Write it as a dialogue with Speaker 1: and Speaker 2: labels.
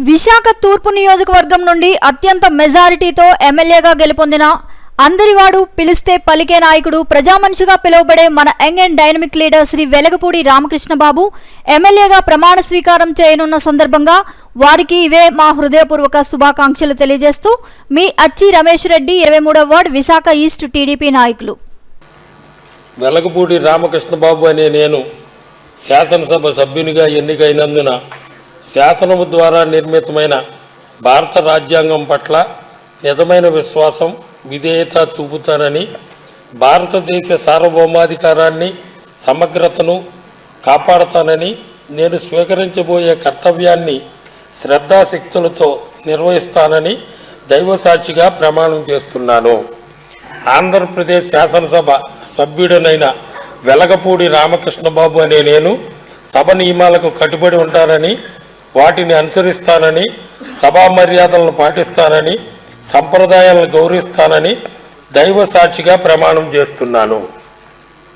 Speaker 1: విశాఖ తూర్పు నియోజకవర్గం నుండి అత్యంత మెజారిటీతో ఎమ్మెల్యేగా గెలుపొందిన అందరివాడు పిలిస్తే పలికే నాయకుడు ప్రజామనిషిగా పిలువబడే మన young and dynamic leader Shri Velagapudi Ramakrishnababu ఎమ్మెల్యేగా ప్రమాణ స్వీకారం చేయనున్న సందర్భంగా వారికి ఇవే మా హృదయపూర్వక శుభాకాంక్షలు తెలియజేస్తూ మీ అచ్చి రమేష్ రెడ్డి 23వ వార్డ్ విశాఖ ఈస్ట్ టీడీపీ నాయకులు.
Speaker 2: వెలగపూడి రామకృష్ణబాబు అనే నేను శాసనసభ సభ్యునిగా ఎన్నికైనందున శాసనము ద్వారా నిర్మితమైన భారత రాజ్యాంగం పట్ల నిజమైన విశ్వాసం విధేయత చూపుతానని, భారతదేశ సార్వభౌమాధికారాన్ని సమగ్రతను కాపాడుతానని, నేను స్వీకరించబోయే కర్తవ్యాన్ని శ్రద్ధాశక్తులతో నిర్వహిస్తానని దైవసాక్షిగా ప్రమాణం చేస్తున్నాను. ఆంధ్రప్రదేశ్ శాసనసభ సభ్యుడనైన వెలగపూడి రామకృష్ణబాబు అనే నేను సభ నియమాలకు కట్టుబడి ఉంటానని, వాటిని అనుసరిస్తానని, సభా మర్యాదలను పాటిస్తానని, సంప్రదాయాలను గౌరవిస్తానని దైవ సాక్షిగా ప్రమాణం చేస్తున్నాను.